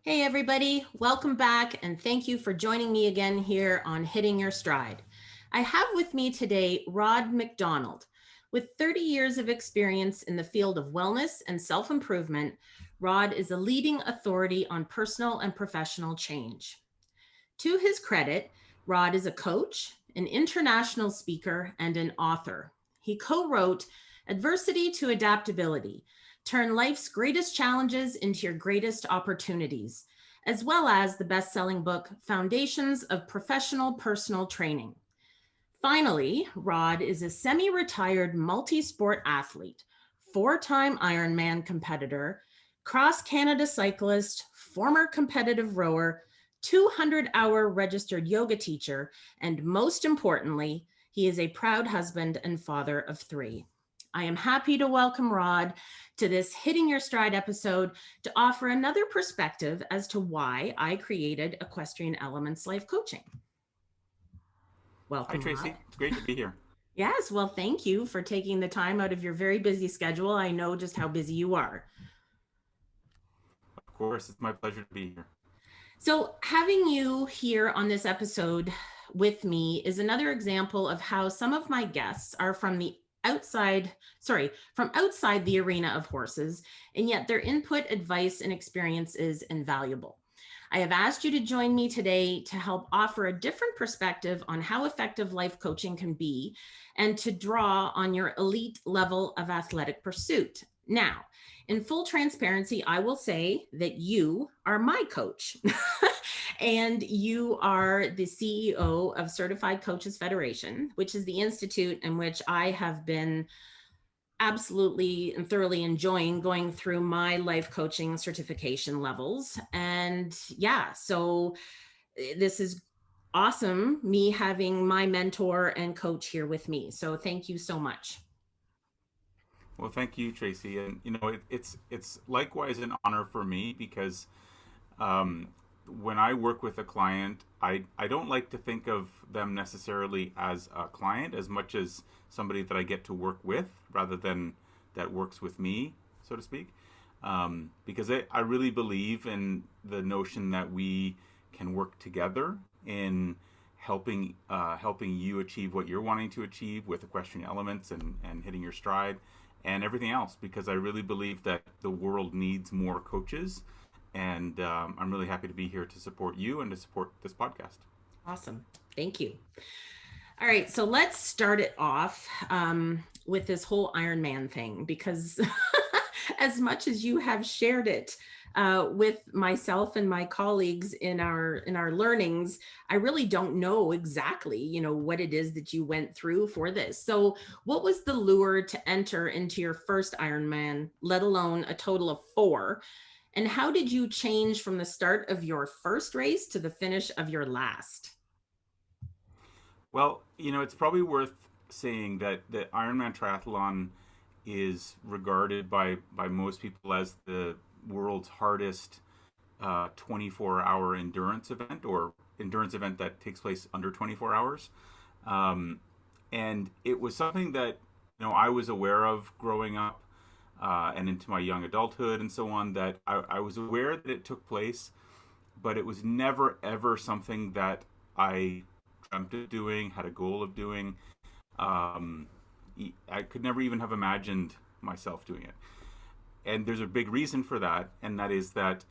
Hey everybody, welcome back and thank you for joining me again here on Hitting Your Stride. I have with me today Rod Macdonald. With 30 years of experience in the field of wellness and self-improvement, Rod is a leading authority on personal and professional change. To his credit, Rod is a coach, an international speaker, and an author. He co-wrote Adversity to Adaptability: Turn Life's Greatest Challenges into Your Greatest Opportunities, as well as the best-selling book Foundations of Professional Personal Training. Finally, Rod is a semi-retired multi-sport athlete, four-time Ironman competitor, cross-Canada cyclist, former competitive rower, 200-hour registered yoga teacher, and most importantly, he is a proud husband and father of three. I am happy to welcome Rod to this Hitting Your Stride episode to offer another perspective as to why I created Equestrian Elements Life Coaching. Hi, Welcome, Rod. Tracey. It's great to be here. Yes, well, thank you for taking the time out of your very busy schedule. I know just how busy you are. Of course, it's my pleasure to be here. So, having you here on this episode with me is another example of how some of my guests are from outside the arena of horses, and yet their input, advice, and experience is invaluable. I have asked you to join me today to help offer a different perspective on how effective life coaching can be and to draw on your elite level of athletic pursuit. Now, in full transparency, I will say that you are my coach and you are the CEO of Certified Coaches Federation, which is the institute in which I have been absolutely and thoroughly enjoying going through my life coaching certification levels. And yeah, so this is awesome, me having my mentor and coach here with me. So thank you so much. Well, thank you, Tracy. And it's likewise an honor for me because um, when I work with a client, I don't like to think of them necessarily as a client as much as somebody that I get to work with rather than that works with me, so to speak. Because I really believe in the notion that we can work together in helping you achieve what you're wanting to achieve with equestrian elements and hitting your stride and everything else. Because I really believe that the world needs more coaches, and I'm really happy to be here to support you and to support this podcast. Awesome. Thank you. All right, so let's start it off with this whole Ironman thing, because as much as you have shared it with myself and my colleagues in our learnings, I really don't know exactly, what it is that you went through for this. So, what was the lure to enter into your first Ironman, let alone a total of four? And how did you change from the start of your first race to the finish of your last? Well, it's probably worth saying that the Ironman triathlon is regarded by most people as the world's hardest 24-hour endurance event, or endurance event that takes place under 24 hours. Um, and it was something that I was aware of growing up and into my young adulthood and so on. That I was aware that it took place, but it was never ever something that I dreamt of doing, had a goal of doing. Um, I could never even have imagined myself doing it. And there's a big reason for that, and that is that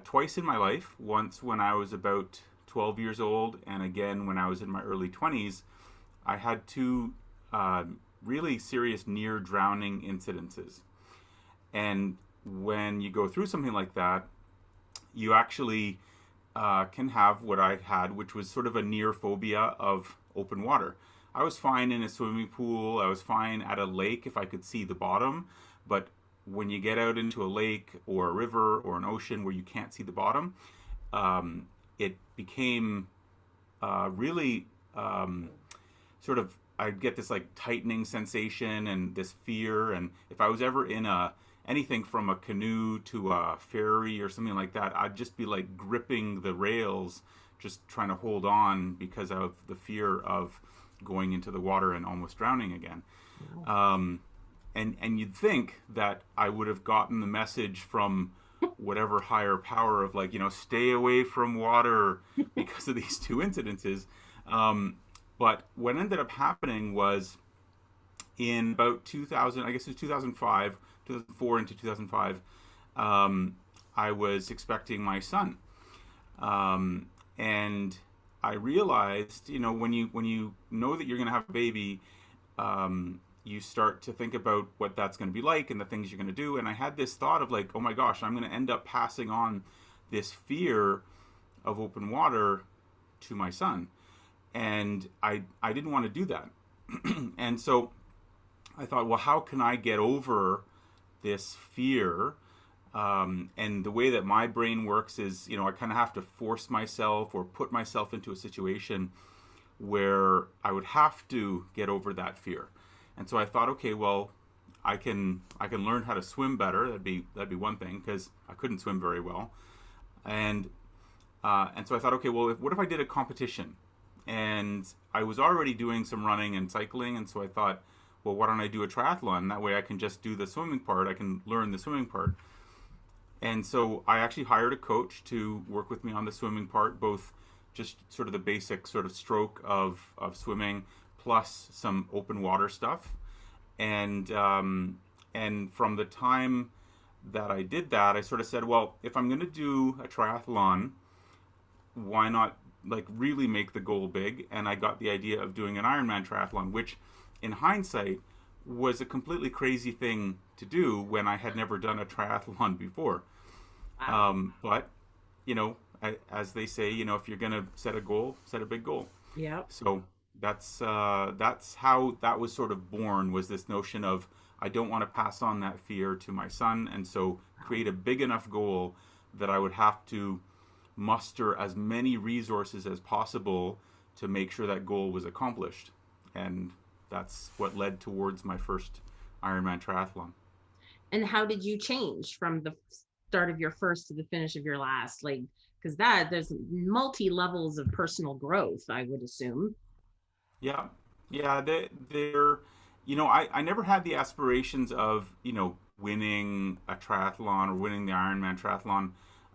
twice in my life, once when I was about 12 years old, and again when I was in my early 20s, I had two really serious near drowning incidences. And when you go through something like that, you actually can have what I had, which was sort of a near phobia of open water. I was fine in a swimming pool. I was fine at a lake if I could see the bottom. But when you get out into a lake or a river or an ocean where you can't see the bottom, it became really sort of, I'd get this like tightening sensation and this fear. And if I was ever in anything from a canoe to a ferry or something like that, I'd just be like gripping the rails, just trying to hold on because of the fear of going into the water and almost drowning again. And you'd think that I would have gotten the message from whatever higher power of like, stay away from water because of these two incidences. But what ended up happening was in about 2000, I guess it was 2005, 2004 into 2005, I was expecting my son. And I realized, when you know that you're going to have a baby, you start to think about what that's going to be like and the things you're going to do. And I had this thought of like, oh my gosh, I'm going to end up passing on this fear of open water to my son. And I didn't want to do that. And so I thought, well, how can I get over this fear? And the way that my brain works is, I kind of have to force myself or put myself into a situation where I would have to get over that fear. And so I thought, okay, well, I can learn how to swim better. That'd be one thing, because I couldn't swim very well. And so I thought, okay, well, what if I did a competition? And I was already doing some running and cycling, and so I thought, well, why don't I do a triathlon? That way I can just do the swimming part. I can learn the swimming part. And so I actually hired a coach to work with me on the swimming part, both just sort of the basic sort of stroke of swimming, plus some open water stuff. And from the time that I did that, I sort of said, well, if I'm going to do a triathlon, why not like really make the goal big? And I got the idea of doing an Ironman triathlon, which in hindsight was a completely crazy thing to do when I had never done a triathlon before. Wow. But as they say, if you're gonna set a goal, set a big goal. Yep. So that's how that was sort of born, was this notion of I don't want to pass on that fear to my son, and so create a big enough goal that I would have to muster as many resources as possible to make sure that goal was accomplished. And that's what led towards my first Ironman triathlon. And how did you change from the start of your first to the finish of your last? Like, because there's multi levels of personal growth, I would assume. Yeah, yeah, they're, I never had the aspirations of, winning a triathlon or winning the Ironman triathlon,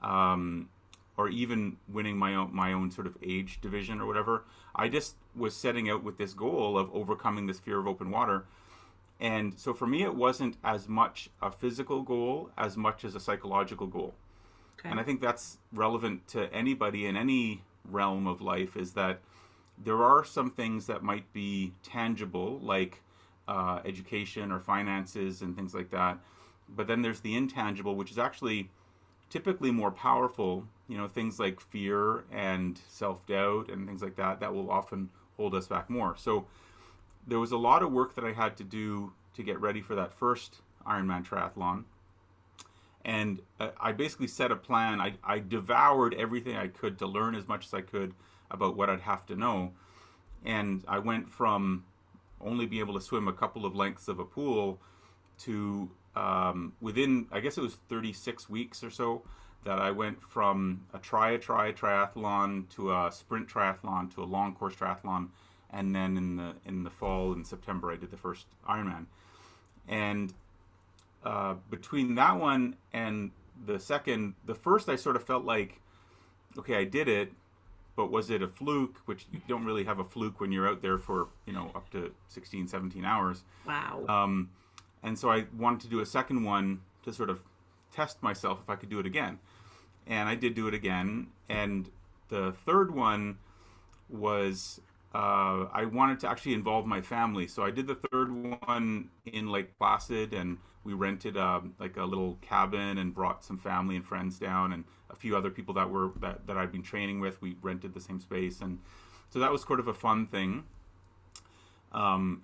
um, or even winning my own sort of age division or whatever. I just was setting out with this goal of overcoming this fear of open water. And so for me, it wasn't as much a physical goal as much as a psychological goal. Okay. And I think that's relevant to anybody in any realm of life, is that there are some things that might be tangible, like education or finances and things like that. But then there's the intangible, which is actually typically more powerful, things like fear and self-doubt and things like that, that will often hold us back more. So there was a lot of work that I had to do to get ready for that first Ironman triathlon. And I basically set a plan. I devoured everything I could to learn as much as I could about what I'd have to know. And I went from only being able to swim a couple of lengths of a pool to within, I guess it was 36 weeks or so, that I went from a triathlon to a sprint triathlon to a long course triathlon, and then in the fall, in September, I did the first Ironman. And between that one and the first, I sort of felt like, okay, I did it, but was it a fluke? Which you don't really have a fluke when you're out there for up to 16, 17 hours. Wow. And so I wanted to do a second one to sort of test myself if I could do it again. And I did do it again. And the third one was I wanted to actually involve my family. So I did the third one in Lake Placid, and we rented like a little cabin and brought some family and friends down, and a few other people that I'd been training with. We rented the same space, and so that was sort of a fun thing.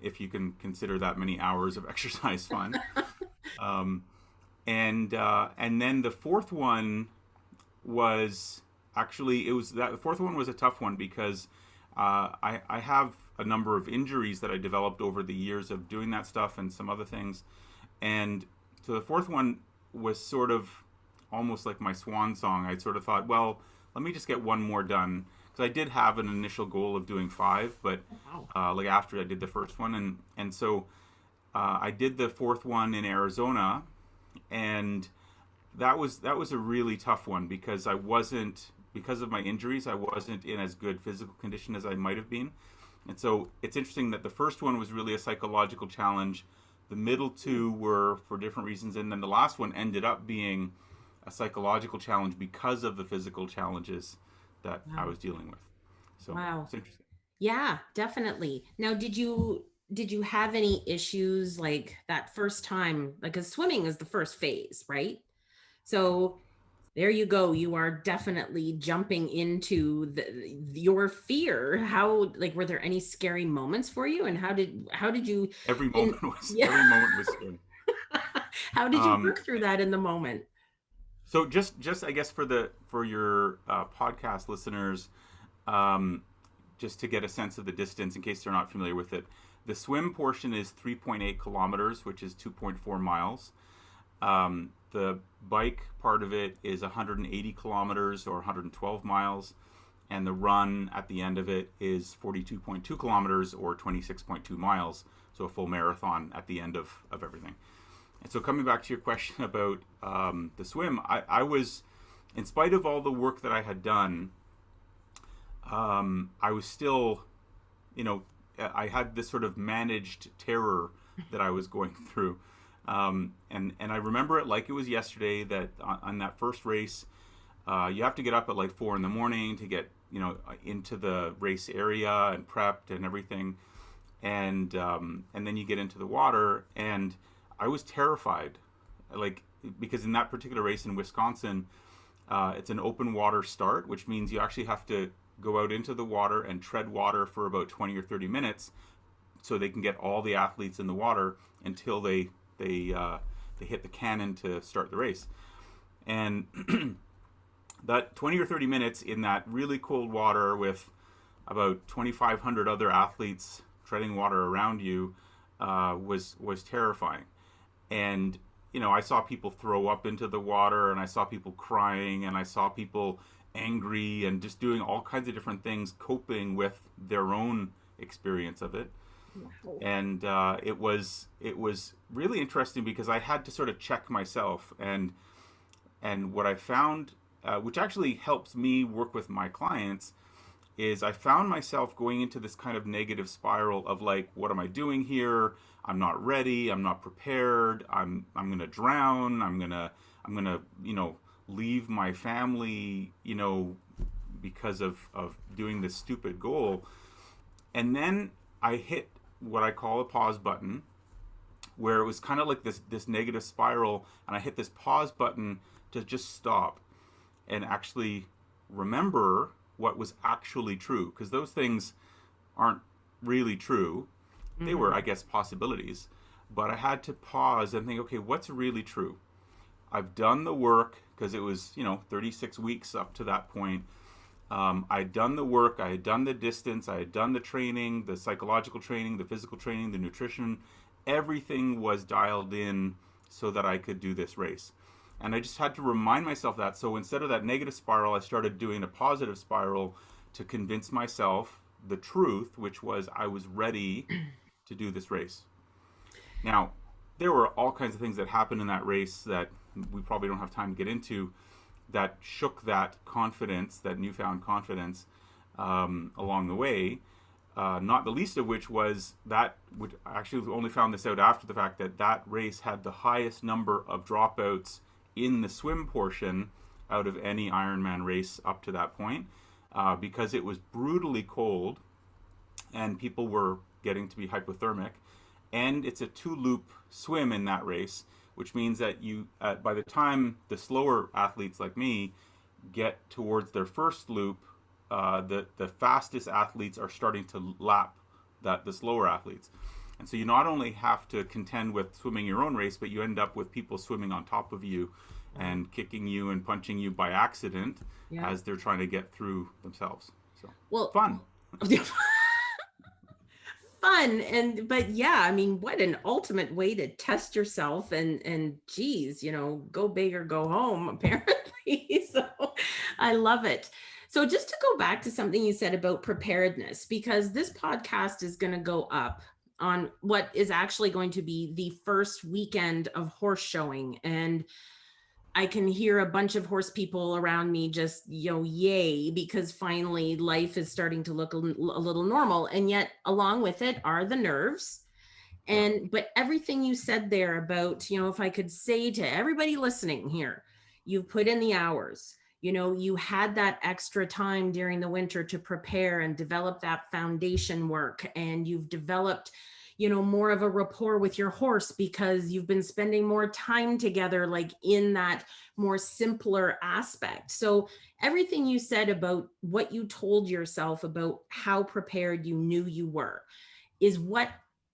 If you can consider that many hours of exercise fun. Um, and then the fourth one was actually, the fourth one was a tough one, because I have a number of injuries that I developed over the years of doing that stuff and some other things. And so the fourth one was sort of almost like my swan song. I sort of thought, well, let me just get one more done. Because I did have an initial goal of doing 5, but Wow. like after I did the first one. And so I did the fourth one in Arizona. And that was a really tough one because because of my injuries, I wasn't in as good physical condition as I might have been. And so it's interesting that the first one was really a psychological challenge. The middle two were for different reasons, and then the last one ended up being a psychological challenge because of the physical challenges that I Wow. was dealing with. So Wow. it's interesting. Yeah, definitely. Now, did you have any issues like that first time? Like, 'cause swimming is the first phase, right? So there you go. You are definitely jumping into your fear. How, like, were there any scary moments for you? And how did you Every in moment was yeah, every moment was scary. how did you Um, work through that in the moment? so just I guess for your podcast listeners, um, just to get a sense of the distance in case they're not familiar with it, the swim portion is 3.8 kilometers, which is 2.4 miles. The bike part of it is 180 kilometers or 112 miles, and the run at the end of it is 42.2 kilometers or 26.2 miles. So a full marathon at the end of everything. And so coming back to your question about the swim, I was, in spite of all the work that I had done, I was still, you know, I had this sort of managed terror that I was going through. And I remember it like it was yesterday that on that first race, you have to get up at like 4 in the morning to get, into the race area and prepped and everything. And then you get into the water, and I was terrified, like, because in that particular race in Wisconsin, it's an open water start, which means you actually have to go out into the water and tread water for about 20 or 30 minutes so they can get all the athletes in the water until they hit the cannon to start the race. And that 20 or 30 minutes in that really cold water with about 2,500 other athletes treading water around you was terrifying. And I saw people throw up into the water, and I saw people crying, and I saw people angry and just doing all kinds of different things, coping with their own experience of it. Wow. And it was really interesting because I had to sort of check myself, and what I found, which actually helps me work with my clients, is I found myself going into this kind of negative spiral of like, what am I doing here? I'm not ready. I'm not prepared. I'm gonna drown. I'm gonna leave my family because of doing this stupid goal. And then I hit what I call a pause button, where it was kind of like this negative spiral, and I hit this pause button to just stop and actually remember what was actually true, because those things aren't really true. They were, Hmm. I guess, possibilities, but I had to pause and think, okay, what's really true? I've done the work, because it was 36 weeks up to that point. I'd done the work, I had done the distance, I had done the training, the psychological training, the physical training, the nutrition. Everything was dialed in so that I could do this race. And I just had to remind myself that. So instead of that negative spiral, I started doing a positive spiral to convince myself the truth, which was I was ready to do this race. Now, there were all kinds of things that happened in that race that we probably don't have time to get into, that shook that confidence, that newfound confidence, along the way. Not the least of which was that, which I actually only found this out after the fact, that race had the highest number of dropouts in the swim portion out of any Ironman race up to that point, because it was brutally cold and people were getting to be hypothermic. And it's a 2-loop swim in that race, which means that by the time the slower athletes like me get towards their first loop, the fastest athletes are starting to lap the slower athletes. And so you not only have to contend with swimming your own race, but you end up with people swimming on top of you Wow. and kicking you and punching you by accident Yeah. as they're trying to get through themselves. So Well, fun. fun. But yeah, I mean, what an ultimate way to test yourself, and geez, go big or go home, apparently. So I love it. So just to go back to something you said about preparedness, because this podcast is going to go up on what is actually going to be the first weekend of horse showing. And I can hear a bunch of horse people around me just, yay, because finally life is starting to look a little normal. And yet, along with it are the nerves. Yeah. But everything you said there about, if I could say to everybody listening here, you've put in the hours, you had that extra time during the winter to prepare and develop that foundation work. And you've developed, more of a rapport with your horse because you've been spending more time together, like in that more simpler aspect. So everything you said about what you told yourself about how prepared you knew you were is what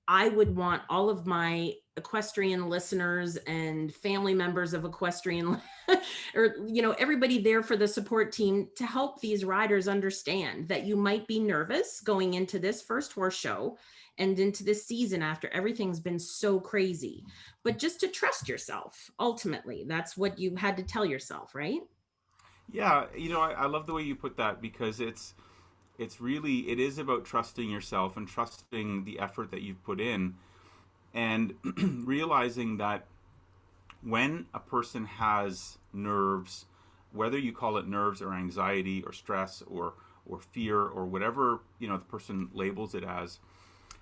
I would want all of my equestrian listeners and family members of equestrian or everybody there for the support team to help these riders understand that you might be nervous going into this first horse show and into this season after everything's been so crazy, but just to trust yourself. Ultimately, that's what you had to tell yourself, right? Yeah, I love the way you put that, because it's really, it is about trusting yourself and trusting the effort that you've put in, and realizing that when a person has nerves, whether you call it nerves or anxiety or stress or fear or whatever the person labels it as,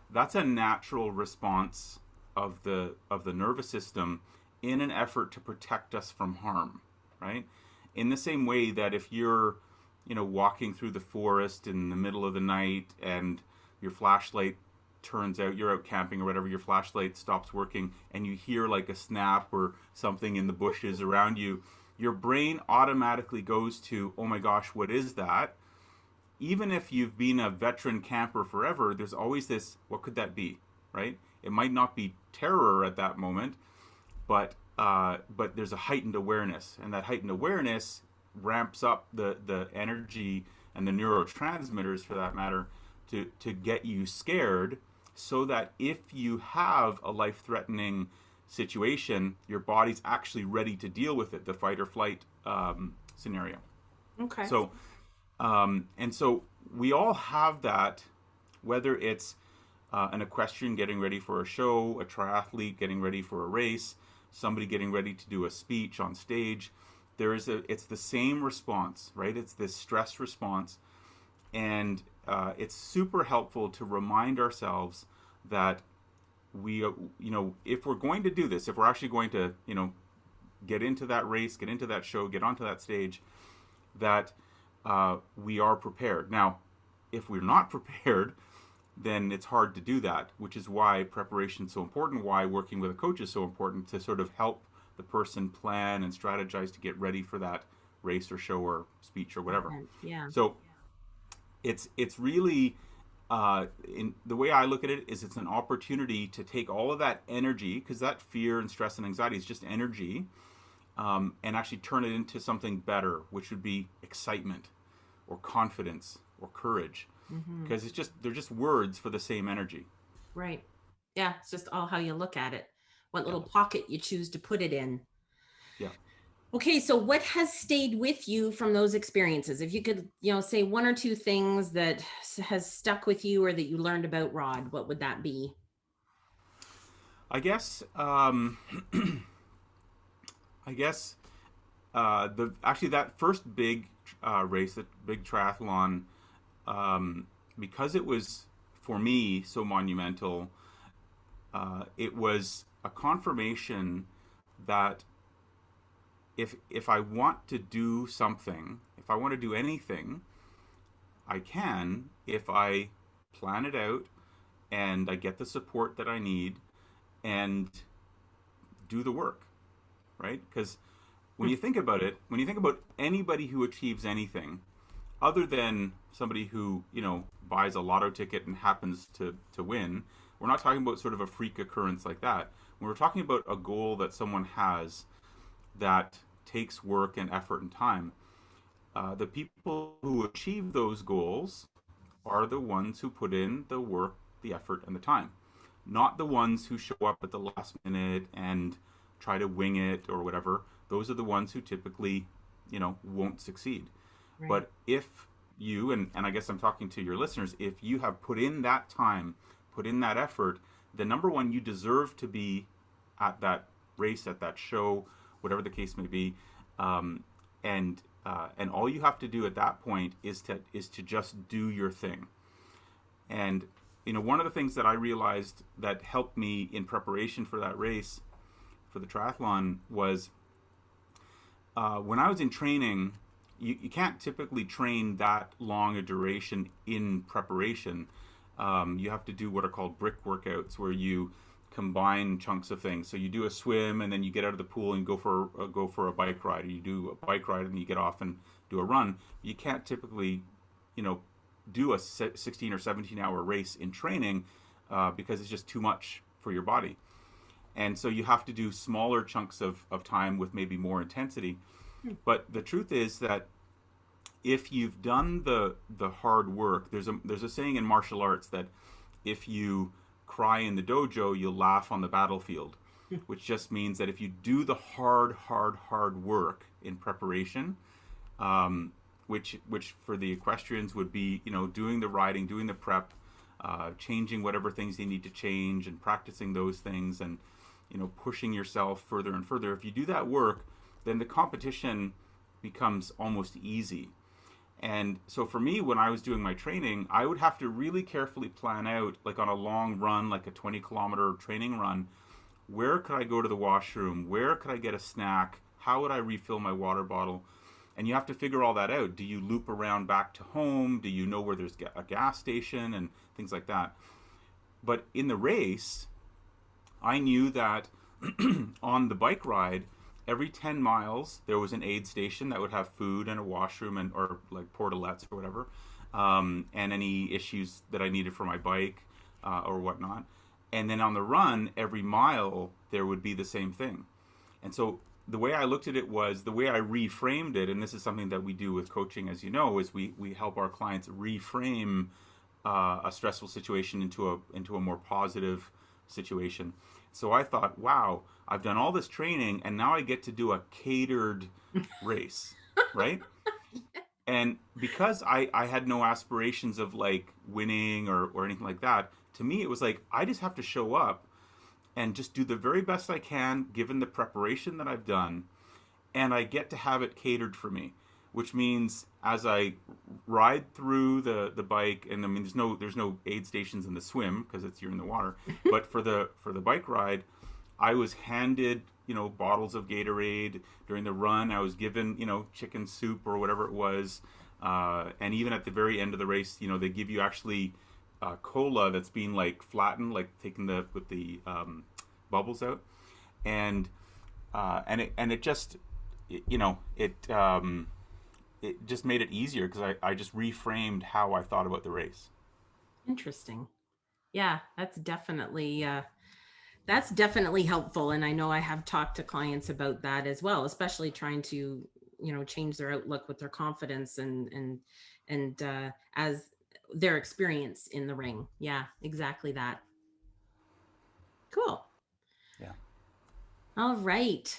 that's a natural response of the nervous system in an effort to protect us from harm, right? In the same way that if you're walking through the forest in the middle of the night and your flashlight turns out, you're out camping or whatever, your flashlight stops working and you hear like a snap or something in the bushes around you, your brain automatically goes to, oh my gosh, what is that? Even if you've been a veteran camper forever, there's always this, what could that be, right? It might not be terror at that moment, but there's a heightened awareness, and that heightened awareness ramps up the energy and the neurotransmitters, for that matter, to get you scared, so that if you have a life-threatening situation, your body's actually ready to deal with it, the fight or flight scenario. Okay. And so we all have that, whether it's an equestrian getting ready for a show, a triathlete getting ready for a race, somebody getting ready to do a speech on stage. It's the same response, right? It's this stress response. And it's super helpful to remind ourselves that if we're going to do this, if we're actually going to, get into that race, get into that show, get onto that stage, that we are prepared. Now, if we're not prepared, then it's hard to do that, which is why preparation is so important, why working with a coach is so important, to sort of help the person plan and strategize to get ready for that race or show or speech or whatever. Yeah. So it's really, in the way I look at it, is it's an opportunity to take all of that energy, because that fear and stress and anxiety is just energy, and actually turn it into something better, which would be excitement or confidence or courage, because they're just words for the same energy. Right. Yeah. It's just all how you look at it, what Yeah. little pocket you choose to put it in. Yeah. Okay, so what has stayed with you from those experiences? If you could, say one or two things that has stuck with you or that you learned about Rod, what would that be? I guess I guess the actually that first big race, that big triathlon, because it was for me so monumental, it was a confirmation that if I want to do something, if I want to do anything, I can, if I plan it out and I get the support that I need and do the work, right? Because when you think about it, when you think about anybody who achieves anything, other than somebody who buys a lotto ticket and happens to win, we're not talking about sort of a freak occurrence like that. When we're talking about a goal that someone has that takes work and effort and time, the people who achieve those goals are the ones who put in the work, the effort, and the time, not the ones who show up at the last minute and try to wing it or whatever. Those are the ones who typically, won't succeed. Right. But if you, and I guess I'm talking to your listeners, if you have put in that time, put in that effort, then number one, you deserve to be at that race, at that show, whatever the case may be. Um, and all you have to do at that point is to just do your thing. And one of the things that I realized that helped me in preparation for that race, for the triathlon, was when I was in training. You can't typically train that long a duration in preparation. You have to do what are called brick workouts, where you combine chunks of things. So you do a swim, and then you get out of the pool and go for a bike ride. Or you do a bike ride, and then you get off and do a run. You can't typically, do a 16 or 17-hour race in training because it's just too much for your body. And so you have to do smaller chunks of time with maybe more intensity. But the truth is that if you've done the hard work, there's a saying in martial arts that if you cry in the dojo, you'll laugh on the battlefield, which just means that if you do the hard work in preparation, which for the equestrians would be, doing the riding, doing the prep, changing whatever things they need to change, and practicing those things, and pushing yourself further and further. If you do that work, then the competition becomes almost easy. And so for me, when I was doing my training, I would have to really carefully plan out, like on a long run, like a 20-kilometer training run, where could I go to the washroom? Where could I get a snack? How would I refill my water bottle? And you have to figure all that out. Do you loop around back to home? Do you know where there's a gas station and things like that? But in the race, I knew that on the bike ride, every 10 miles, there was an aid station that would have food and a washroom or like portalettes or whatever, and any issues that I needed for my bike or whatnot. And then on the run, every mile, there would be the same thing. And so the way I looked at it was, the way I reframed it, and this is something that we do with coaching, as you know, is we help our clients reframe a stressful situation into a more positive situation. So I thought, wow, I've done all this training, and now I get to do a catered race, right? And because I had no aspirations of like winning or anything like that, to me it was like, I just have to show up and just do the very best I can given the preparation that I've done, and I get to have it catered for me, which means as I ride through the bike, and I mean there's no aid stations in the swim because you're in the water, but for the bike ride, I was handed bottles of Gatorade. During the run, I was given chicken soup or whatever it was, and even at the very end of the race, they give you actually cola that's being like flattened, like taken with the bubbles out, and it just it just made it easier because I just reframed how I thought about the race. Interesting. Yeah, that's definitely helpful. And I know I have talked to clients about that as well, especially trying to, change their outlook with their confidence and as their experience in the ring. Yeah, exactly that. Cool. Yeah. All right.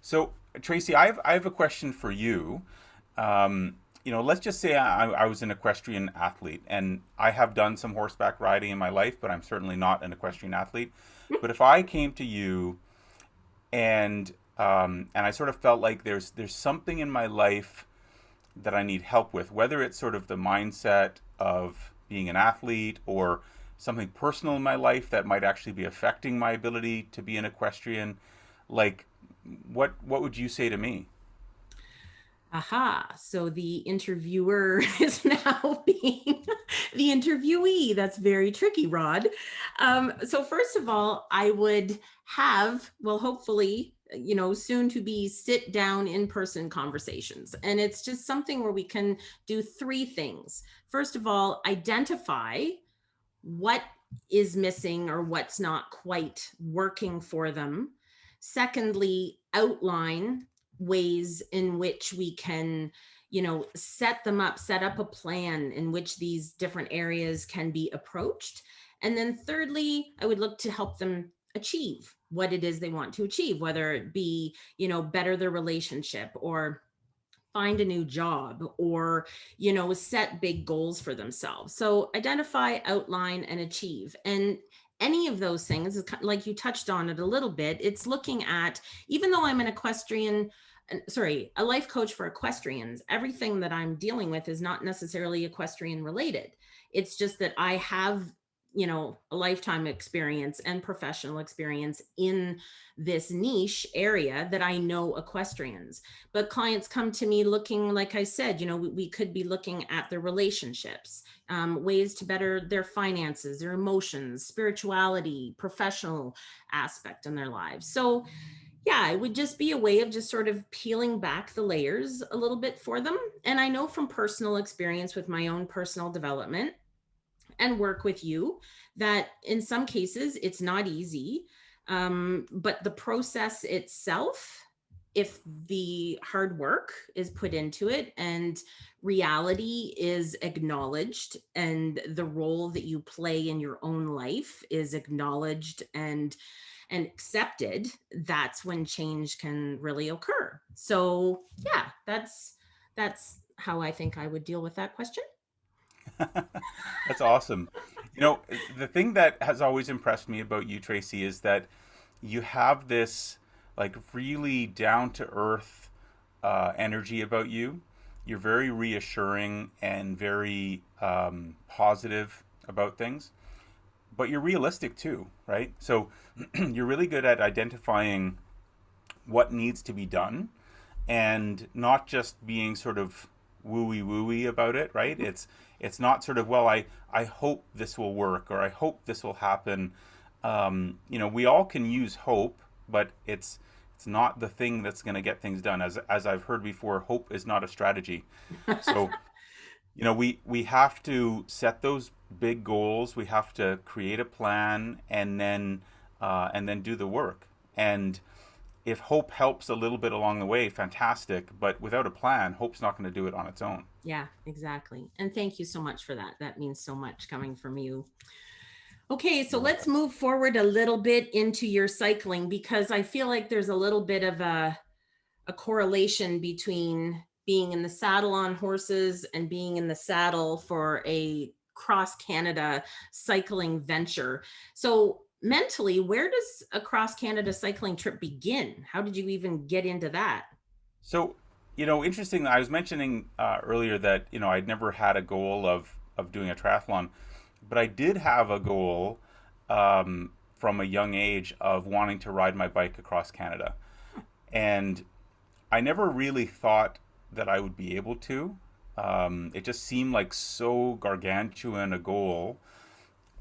So, Tracey, I have a question for you. Let's just say I was an equestrian athlete, and I have done some horseback riding in my life, but I'm certainly not an equestrian athlete. But if I came to you and I sort of felt like there's something in my life that I need help with, whether it's sort of the mindset of being an athlete or something personal in my life that might actually be affecting my ability to be an equestrian, like what would you say to me? Aha. So the interviewer is now being the interviewee. That's very tricky, Rod. So first of all, I would have, well, hopefully, soon to be sit down in-person conversations. And it's just something where we can do three things. First of all, identify what is missing or what's not quite working for them. Secondly, outline ways in which we can set up a plan in which these different areas can be approached. And then thirdly, I would look to help them achieve what it is they want to achieve, whether it be better their relationship or find a new job or, set big goals for themselves. So identify, outline, and achieve. And any of those things is like you touched on it a little bit. It's looking at, even though I'm an equestrian, sorry, a life coach for equestrians, everything that I'm dealing with is not necessarily equestrian related. It's just that I have, a lifetime experience and professional experience in this niche area that I know equestrians. But clients come to me looking, like I said, we could be looking at their relationships, ways to better their finances, their emotions, spirituality, professional aspect in their lives. So yeah, it would just be a way of just sort of peeling back the layers a little bit for them. And I know from personal experience with my own personal development and work with you that in some cases it's not easy. But the process itself, if the hard work is put into it and reality is acknowledged and the role that you play in your own life is acknowledged and accepted, that's when change can really occur. So yeah, that's how I think I would deal with that question. That's awesome. The thing that has always impressed me about you, Tracy, is that you have this like really down to earth energy about you. You're very reassuring and very positive about things, but you're realistic too, right? So you're really good at identifying what needs to be done and not just being sort of wooey wooey about it, right? It's not sort of, well, I hope this will work or I hope this will happen. We all can use hope, but it's not the thing that's going to get things done. As I've heard before, hope is not a strategy. So we have to set those big goals. We have to create a plan and then do the work. And if hope helps a little bit along the way, fantastic. But without a plan, hope's not going to do it on its own. Yeah, exactly. And thank you so much for that. That means so much coming from you. Okay, so You're let's welcome. move forward a little bit into your cycling because I feel like there's a little bit of a correlation between being in the saddle on horses and being in the saddle for a cross Canada cycling venture. So mentally, where does a cross Canada cycling trip begin? How did you even get into that? So, interesting. I was mentioning earlier that I'd never had a goal of doing a triathlon, but I did have a goal from a young age of wanting to ride my bike across Canada, and I never really thought that I would be able to. It just seemed like so gargantuan a goal.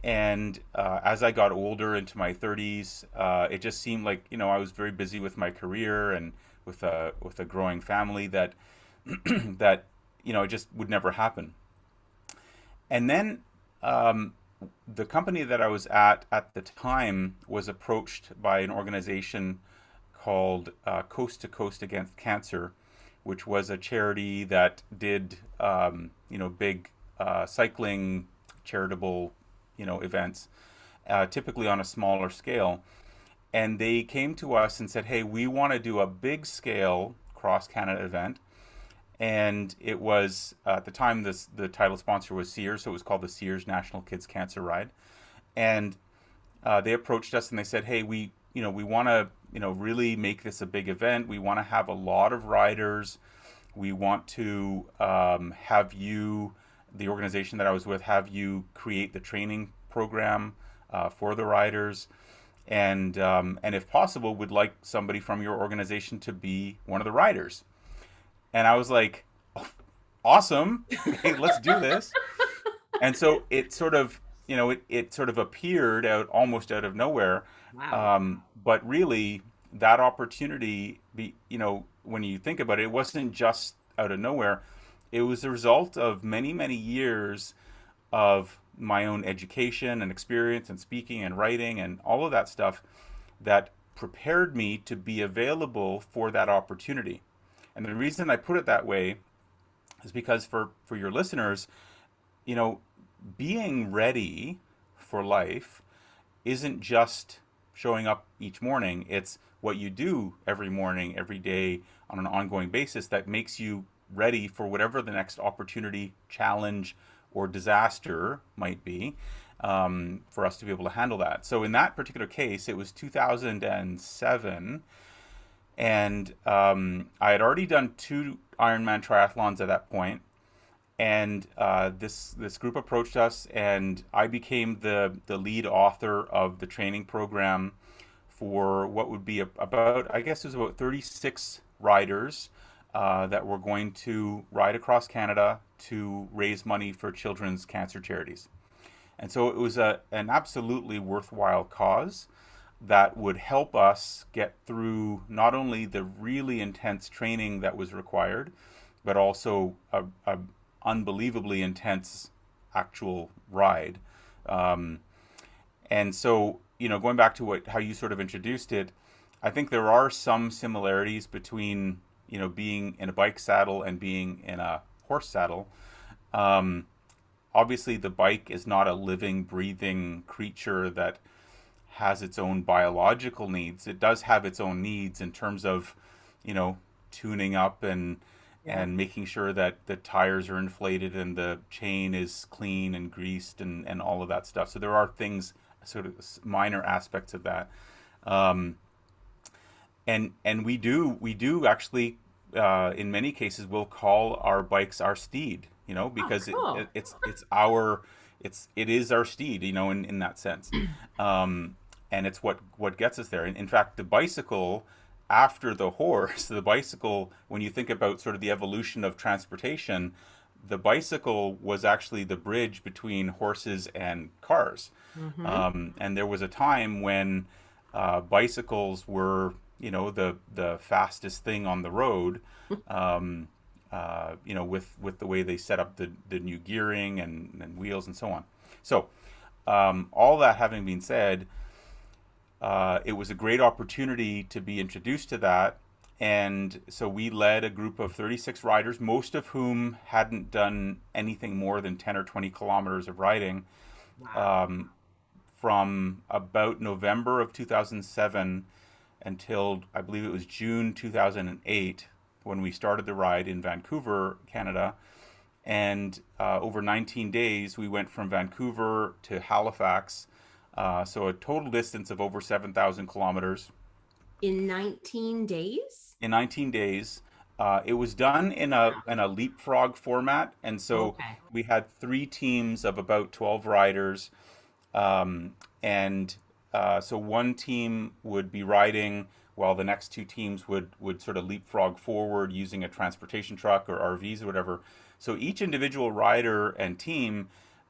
And as I got older into my 30s, it just seemed like I was very busy with my career and with a growing family that that it just would never happen. And then the company that I was at the time was approached by an organization called Coast to Coast Against Cancer, which was a charity that did big cycling charitable events, typically on a smaller scale. And they came to us and said, "Hey, we want to do a big scale cross Canada event." And it was at the time the title sponsor was Sears, so it was called the Sears National Kids Cancer Ride. And they approached us and they said, "Hey, we want to really make this a big event. We want to have a lot of riders. We want to have you, the organization that I was with, have you create the training program for the riders, and if possible, would like somebody from your organization to be one of the riders." And I was like, "Oh, awesome, okay, let's do this." And so it sort of, it sort of appeared out almost out of nowhere, Wow. but really that opportunity, when you think about it, it wasn't just out of nowhere. It was the result of many, many years of my own education and experience and speaking and writing and all of that stuff that prepared me to be available for that opportunity. And the reason I put it that way is because for your listeners, you know, being ready for life isn't just showing up each morning. It's what you do every morning, every day on an ongoing basis that makes you ready for whatever the next opportunity, challenge, or disaster might be, for us to be able to handle that. So in that particular case, it was 2007, and I had already done 2 Ironman triathlons at that point, and this group approached us, and I became the lead author of the training program for what would be about, I guess it was about 36 riders that were going to ride across Canada to raise money for children's cancer charities. And so it was an absolutely worthwhile cause that would help us get through not only the really intense training that was required, but also a unbelievably intense actual ride. Um, and so, going back to how you sort of introduced it, I think there are some similarities between, being in a bike saddle and being in a horse saddle. Um, Obviously, the bike is not a living, breathing creature that has its own biological needs. It does have its own needs in terms of, tuning up Yeah. and making sure that the tires are inflated and the chain is clean and greased and all of that stuff. So there are things, sort of minor aspects of that. Um, and we do actually, in many cases, we'll call our bikes our steed, Oh, because cool. it is our steed, in that sense. And it's what gets us there. And in fact, the bicycle, after the horse, the bicycle, when you think about sort of the evolution of transportation, the bicycle was actually the bridge between horses and cars. Mm-hmm. And there was a time when bicycles were, the fastest thing on the road. Um, with the way they set up the new gearing and wheels and so on. So, all that having been said, it was a great opportunity to be introduced to that. And so we led a group of 36 riders, most of whom hadn't done anything more than 10 or 20 kilometers of riding, Wow. um, from about November of 2007 until I believe it was June 2008 when we started the ride in Vancouver, Canada. And over 19 days, we went from Vancouver to Halifax. So a total distance of over 7,000 kilometers In 19 days? in 19 days. It was done in Wow. a leapfrog format, and so Okay. we had 3 teams of about 12 riders, and so one team would be riding while the next 2 teams would sort of leapfrog forward using a transportation truck or RVs or whatever. So each individual rider and team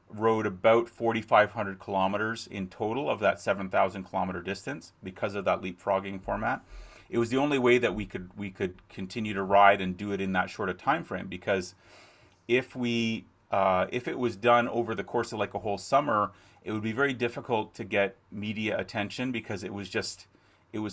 rode about 4,500 kilometers in total of that 7,000 kilometer distance because of that leapfrogging format. It was the only way that we could continue to ride and do it in that short a time frame, because if it was done over the course of like a whole summer, it would be very difficult to get media attention because it was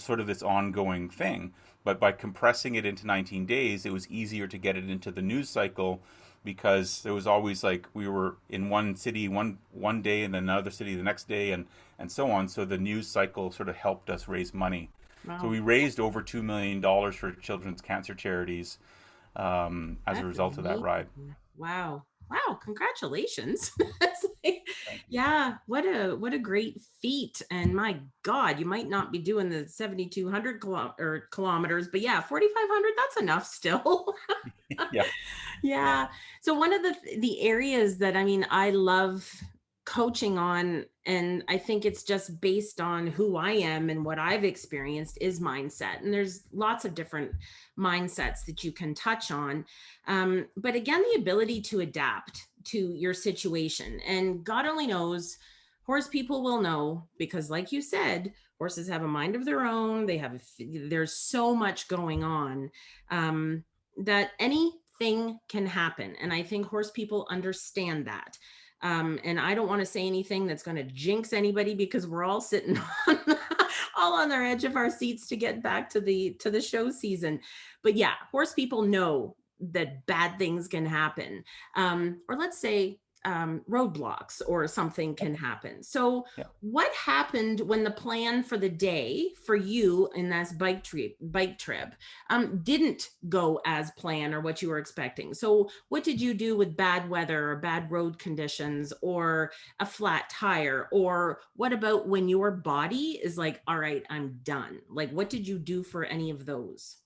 sort of this ongoing thing. But by compressing it into 19 days, it was easier to get it into the news cycle, because there was always like we were in one city one day and then another city the next day and so on. So the news cycle sort of helped us raise money. So Wow. we raised over $2 million for children's cancer charities, as a That's result of that ride. amazing. Wow. Wow, congratulations. That's like, Thank you. yeah, what a great feat. And my God, you might not be doing the 7,200 kilometers, but yeah, 4,500, that's enough still. Yeah, yeah. Yeah. So one of the areas that I mean I love coaching on, and I think it's just based on who I am and what I've experienced, is mindset. And there's lots of different mindsets that you can touch on. But again, the ability to adapt to your situation. And God only knows, horse people will know, because like you said, horses have a mind of their own. There's so much going on. That anything can happen. And I think horse people understand that. And I don't want to say anything that's going to jinx anybody, because we're all sitting on, all on their edge of our seats to get back to the show season. But yeah, horse people know that bad things can happen. Or let's say roadblocks or something can happen. So Yeah. what happened when the plan for the day for you in this bike trip didn't go as planned or what you were expecting? So what did you do with bad weather or bad road conditions or a flat tire? Or what about when your body is like, all right, I'm done? Like, what did you do for any of those?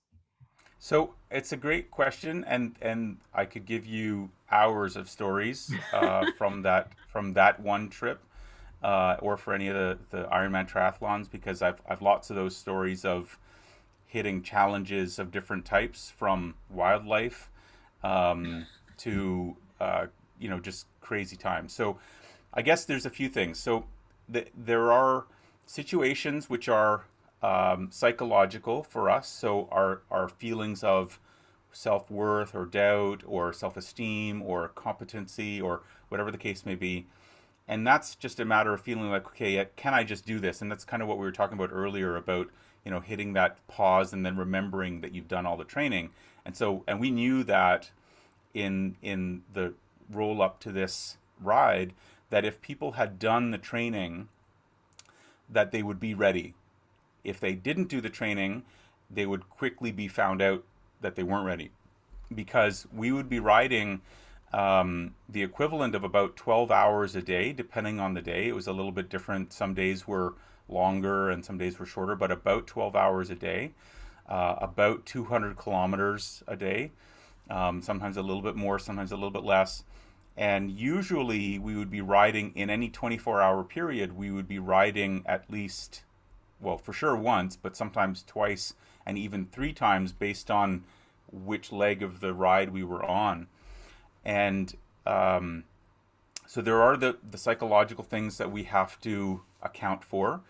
So it's a great question, and I could give you hours of stories from that one trip, or for any of the Ironman triathlons, because I've lots of those stories of hitting challenges of different types, from wildlife to just crazy times. So I guess there's a few things. So there are situations which are psychological for us. So our feelings of self worth or doubt or self esteem or competency or whatever the case may be. And that's just a matter of feeling like, okay, can I just do this? And that's kind of what we were talking about earlier about, hitting that pause and then remembering that you've done all the training. And we knew that in the roll up to this ride, that if people had done the training, that they would be ready. If they didn't do the training, they would quickly be found out that they weren't ready, because we would be riding the equivalent of about 12 hours a day, depending on the day. It was a little bit different. Some days were longer and some days were shorter, but about 12 hours a day, about 200 kilometers a day, sometimes a little bit more, sometimes a little bit less. And usually we would be riding in any 24-hour period, we would be riding at least, well, for sure once, but sometimes twice and even three times based on which leg of the ride we were on. And so there are the psychological things that we have to account for.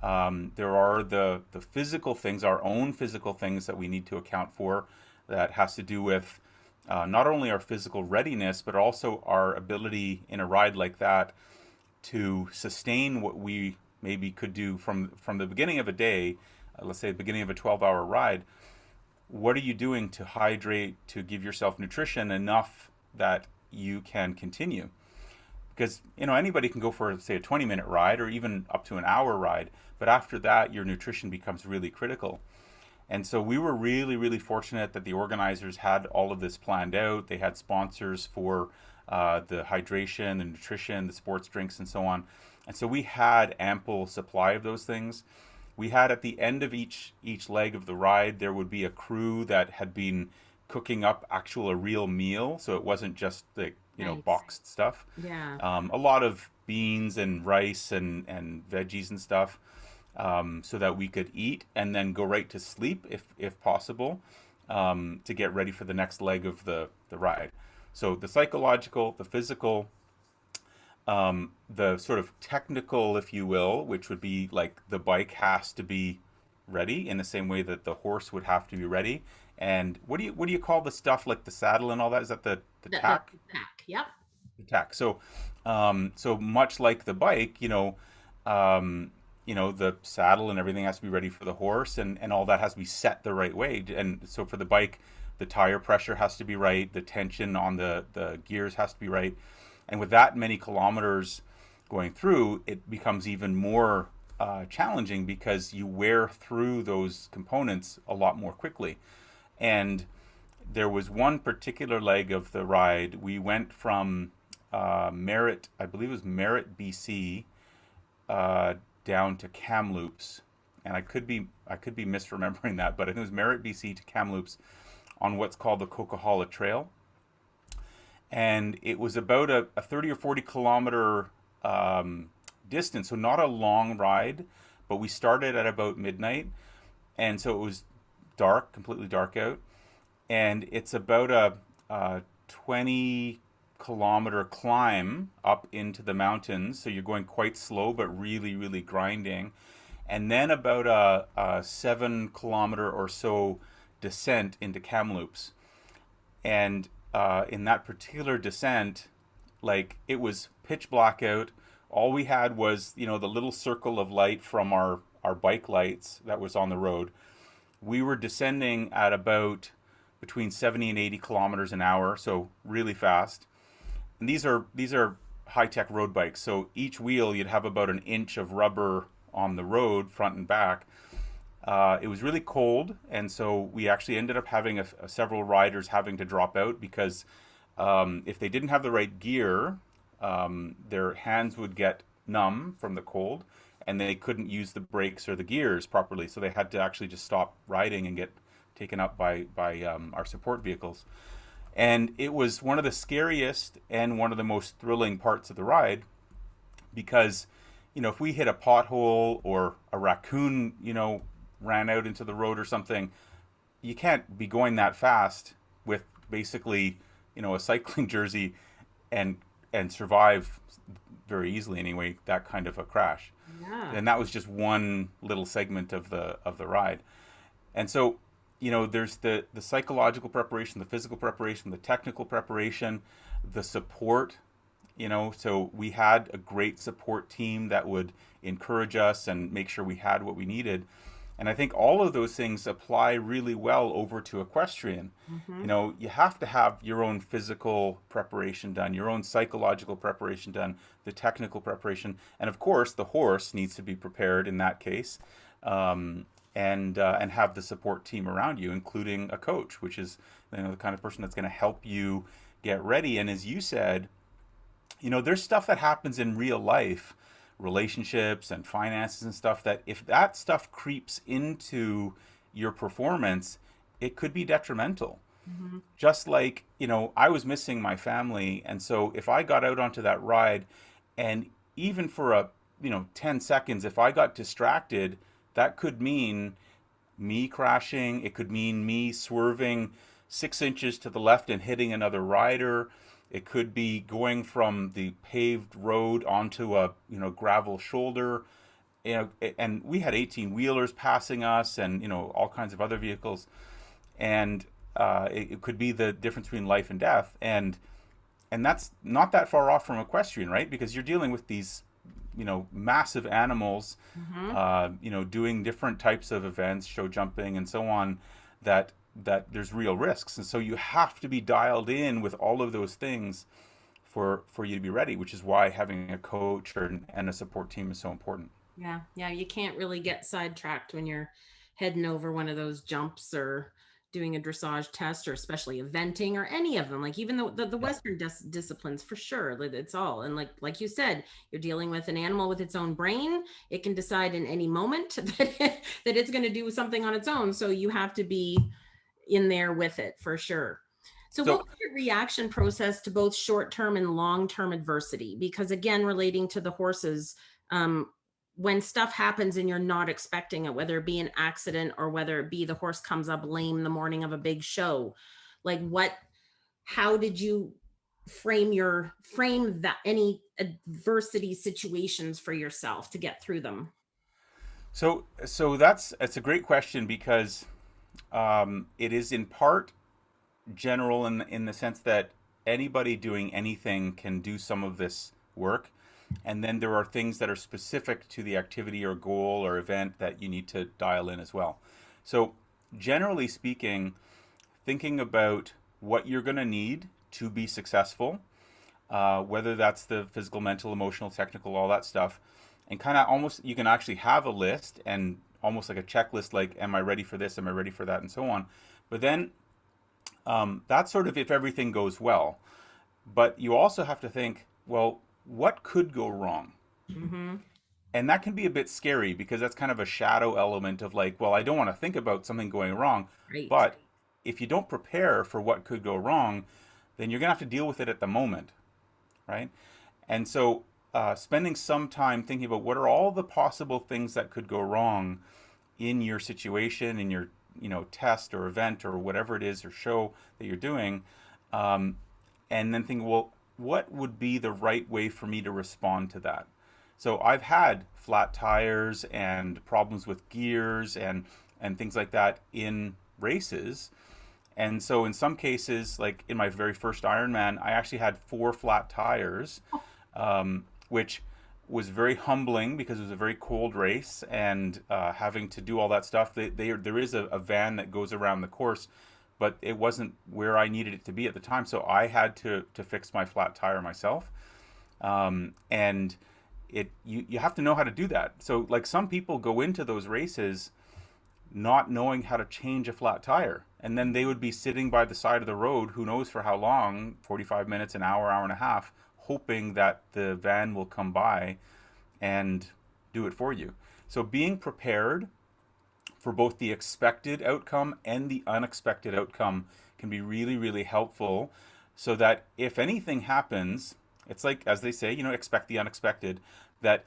There are the physical things, our own physical things that we need to account for, that has to do with not only our physical readiness, but also our ability in a ride like that to sustain what we maybe could do from the beginning of a day, let's say the beginning of a 12-hour ride. What are you doing to hydrate, to give yourself nutrition enough that you can continue? Because anybody can go for, say, a 20-minute ride or even up to an hour ride, but after that your nutrition becomes really critical. And so we were really, really fortunate that the organizers had all of this planned out. They had sponsors for the hydration, the nutrition, the sports drinks, and so on. And so we had ample supply of those things. We had, at the end of each leg of the ride, there would be a crew that had been cooking up a real meal. So it wasn't just the Nice. boxed stuff. Yeah. A lot of beans and rice and veggies and stuff, so that we could eat and then go right to sleep if possible, to get ready for the next leg of the ride. So the psychological, the physical, the sort of technical, if you will, which would be like the bike has to be ready in the same way that the horse would have to be ready. And what do you call the stuff like the saddle and all that? Is that the tack? The tack. Yep. The tack. So so much like the bike, the saddle and everything has to be ready for the horse, and all that has to be set the right way. And so for the bike, the tire pressure has to be right, the tension on the gears has to be right. And with that many kilometers going through, it becomes even more challenging, because you wear through those components a lot more quickly. And there was one particular leg of the ride. We went from Merritt, I believe it was Merritt, BC, down to Kamloops, and I could be misremembering that, but I think it was Merritt, BC to Kamloops on what's called the Coquihalla Trail. And it was about a 30 or 40 kilometer distance, so not a long ride, but we started at about midnight, and so it was dark, completely dark out, and it's about a 20 kilometer climb up into the mountains, so you're going quite slow but really, really grinding, and then about a 7 kilometer or so descent into Kamloops. And in that particular descent, like, it was pitch black out. All we had was, the little circle of light from our bike lights that was on the road. We were descending at about between 70 and 80 kilometers an hour, so really fast. and these are high tech road bikes. So each wheel you'd have about an inch of rubber on the road, front and back. It was really cold, and so we actually ended up having several riders having to drop out because if they didn't have the right gear, their hands would get numb from the cold, and they couldn't use the brakes or the gears properly. So they had to actually just stop riding and get taken up by our support vehicles. And it was one of the scariest and one of the most thrilling parts of the ride because, if we hit a pothole or a raccoon, ran out into the road or something, you can't be going that fast with basically, a cycling jersey and survive very easily anyway that kind of a crash. Yeah. And that was just one little segment of the ride. And so, there's the psychological preparation, the physical preparation, the technical preparation, the support. So we had a great support team that would encourage us and make sure we had what we needed. And I think all of those things apply really well over to equestrian. Hmm. You have to have your own physical preparation done, your own psychological preparation done, the technical preparation, and of course the horse needs to be prepared in that case, and have the support team around you, including a coach, which is the kind of person that's going to help you get ready. And as you said, there's stuff that happens in real life, relationships and finances and stuff, that if that stuff creeps into your performance, it could be detrimental. Hmm. Just like, I was missing my family. And so if I got out onto that ride and even for 10 seconds, if I got distracted, that could mean me crashing. It could mean me swerving 6 inches to the left and hitting another rider. It could be going from the paved road onto a gravel shoulder. And we had 18 wheelers passing us, and all kinds of other vehicles, and it could be the difference between life and death. And that's not that far off from equestrian, right? Because you're dealing with these massive animals, Hmm. doing different types of events, show jumping and so on, that there's real risks. And so you have to be dialed in with all of those things for you to be ready, which is why having a coach and a support team is so important. Yeah. Yeah. You can't really get sidetracked when you're heading over one of those jumps or doing a dressage test, or especially eventing or any of them. Like even the Yeah. Western disciplines for sure. It's all. And like you said, you're dealing with an animal with its own brain. It can decide in any moment that it's going to do something on its own. So you have to be in there with it for sure. So, what So was your reaction process to both short term and long term adversity? Because, again, relating to the horses, um, when stuff happens and you're not expecting it, whether it be an accident or whether it be the horse comes up lame the morning of a big show, like how did you frame that any adversity situations for yourself to get through them? so that's a great question because it is in part general in the sense that anybody doing anything can do some of this work, and then there are things that are specific to the activity or goal or event that you need to dial in as well. So generally speaking, thinking about what you're going to need to be successful, whether that's the physical, mental, emotional, technical, all that stuff, and kind of almost you can actually have a list and almost like a checklist, like, am I ready for this? Am I ready for that? And so on. But then that's sort of if everything goes well. But you also have to think, well, what could go wrong? Mm-hmm. And that can be a bit scary because that's kind of a shadow element of like, well, I don't want to think about something going wrong. Right. But if you don't prepare for what could go wrong, then you're going to have to deal with it at the moment, right? And so spending some time thinking about what are all the possible things that could go wrong in your situation, in your test or event or whatever it is or show that you're doing, um, and then think, well, what would be the right way for me to respond to that? So I've had flat tires and problems with gears and things like that in races. And so in some cases, like in my very first Ironman, I actually had 4 flat tires, which was very humbling because it was a very cold race and having to do all that stuff. There is a van that goes around the course but it wasn't where I needed it to be at the time. So I had to fix my flat tire myself. And you have to know how to do that. So like some people go into those races not knowing how to change a flat tire. And then they would be sitting by the side of the road, who knows for how long, 45 minutes, an hour, hour and a half, hoping that the van will come by and do it for you. So being prepared for both the expected outcome and the unexpected outcome can be really, really helpful so that if anything happens, it's like, as they say, expect the unexpected, that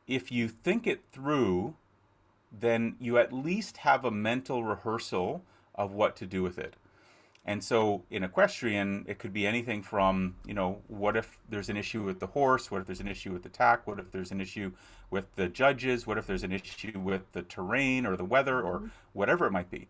if you think it through, then you at least have a mental rehearsal of what to do with it. And so in equestrian, it could be anything from, what if there's an issue with the horse? What if there's an issue with the tack? What if there's an issue with the judges? What if there's an issue with the terrain or the weather or whatever it might be?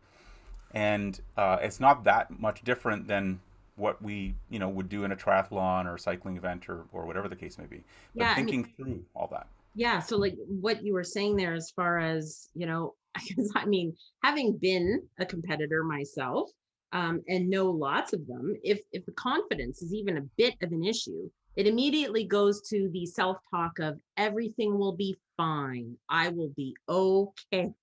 And it's not that much different than what we, would do in a triathlon or a cycling event or whatever the case may be. But Yeah, I mean, thinking through all that. yeah. So like what you were saying there, as far as, because I mean, having been a competitor myself, and know lots of them, if the confidence is even a bit of an issue, it immediately goes to the self-talk of everything will be fine. I will be okay.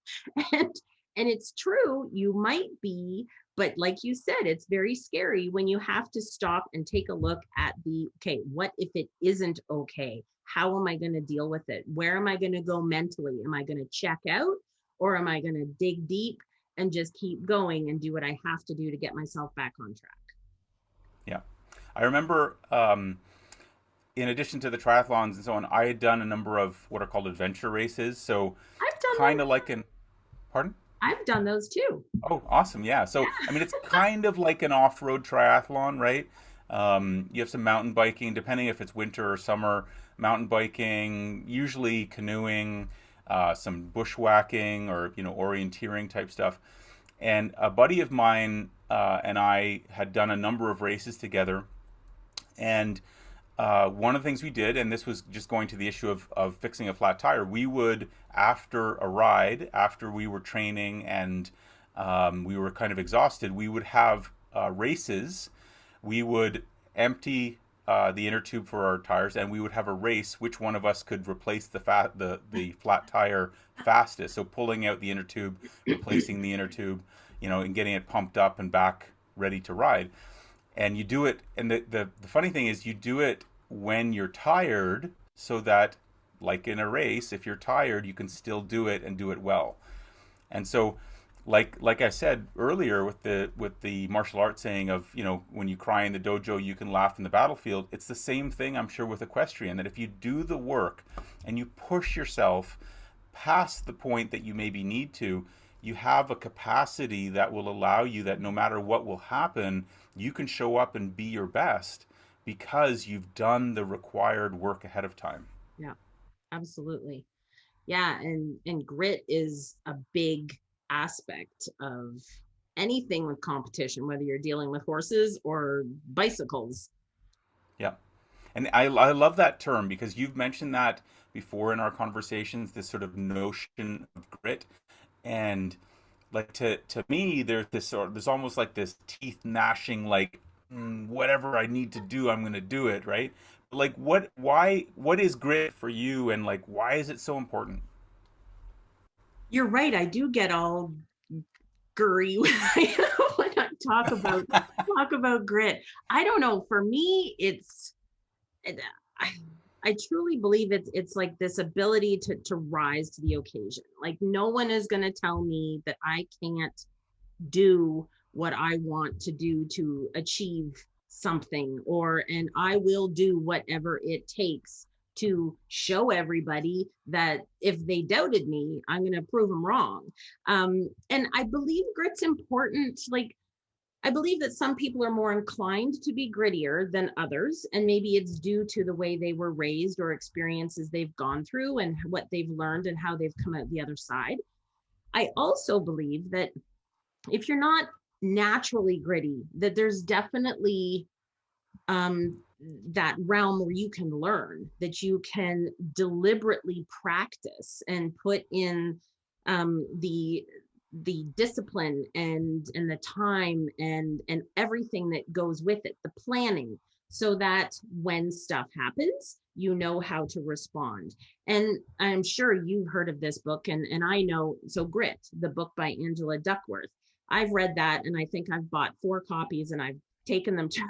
And and it's true, you might be, but like you said, it's very scary when you have to stop and take a look at okay, what if it isn't okay? How am I going to deal with it? Where am I going to go mentally? Am I going to check out, or am I going to dig deep and just keep going and do what I have to do to get myself back on track? Yeah. I remember, in addition to the triathlons and so on, I had done a number of what are called adventure races. So I've done kind those. of like an, pardon? I've done those too. Oh, awesome. Yeah. So, Yeah. I mean, it's kind of like an off-road triathlon, right? You have some mountain biking, depending if it's winter or summer, mountain biking, usually canoeing, some bushwhacking or, orienteering type stuff. And a buddy of mine and I had done a number of races together. And one of the things we did, and this was just going to the issue of fixing a flat tire, we would, after a ride, after we were training and we were kind of exhausted, we would have races. We would empty the inner tube for our tires, and we would have a race. Which one of us could replace the flat tire fastest? So pulling out the inner tube, replacing the inner tube, and getting it pumped up and back ready to ride. And you do it, and the funny thing is you do it when you're tired, so that, like in a race, if you're tired, you can still do it and do it well. And so, like I said earlier with the martial arts saying of, when you cry in the dojo, you can laugh in the battlefield. It's the same thing, I'm sure, with equestrian, that if you do the work and you push yourself past the point that you maybe need to, you have a capacity that will allow you, that no matter what will happen, you can show up and be your best because you've done the required work ahead of time. Yeah, absolutely. Yeah, and grit is a big aspect of anything with competition, whether you're dealing with horses or bicycles. Yeah. And I love that term because you've mentioned that before in our conversations, this sort of notion of grit. And like to me, there's almost like this teeth gnashing, like, whatever I need to do, I'm going to do it, right? Like what is grit for you, and like why is it so important? You're right. I do get all gurry when I talk about grit. I don't know. For me, I, I truly believe it's like this ability to rise to the occasion. Like no one is going to tell me that I can't do what I want to do to achieve something, and I will do whatever it takes to show everybody that if they doubted me, I'm going to prove them wrong. And I believe grit's important. Like, I believe that some people are more inclined to be grittier than others, and maybe it's due to the way they were raised or experiences they've gone through and what they've learned and how they've come out the other side. I also believe that if you're not naturally gritty, that there's definitely um, that realm where you can learn, that you can deliberately practice and put in the the discipline and the time and everything that goes with it, the planning, so that when stuff happens, you know how to respond. And I'm sure you've heard of this book, and I know, so Grit, the book by Angela Duckworth. I've read that, and I think I've bought 4 copies, and I've taken them to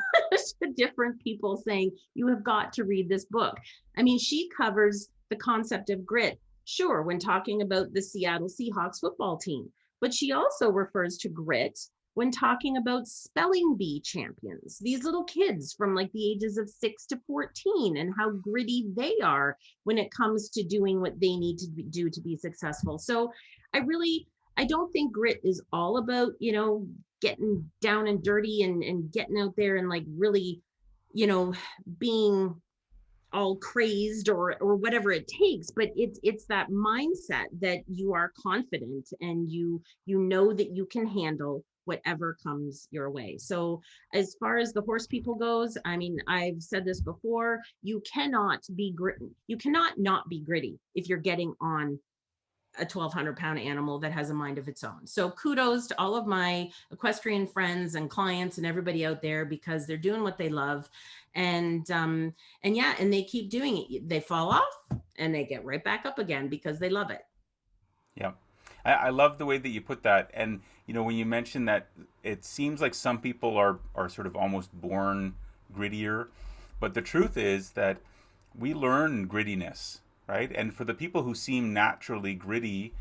different people saying, you have got to read this book. I mean, she covers the concept of grit, sure, when talking about the Seattle Seahawks football team, but she also refers to grit when talking about spelling bee champions, these little kids from like the ages of 6 to 14, and how gritty they are when it comes to doing what they need to do to be successful. So I don't think grit is all about, getting down and dirty and getting out there and like really, being all crazed or whatever it takes, but it's that mindset that you are confident and you know that you can handle whatever comes your way. So as far as the horse people goes, I mean, I've said this before, you cannot not be gritty if you're getting on a 1,200-pound animal that has a mind of its own. So kudos to all of my equestrian friends and clients and everybody out there, because they're doing what they love. And yeah, and they keep doing it. They fall off and they get right back up again because they love it. Yeah. I love the way that you put that. And, when you mention that, it seems like some people are sort of almost born grittier. But the truth is that we learn grittiness, right? And for the people who seem naturally gritty,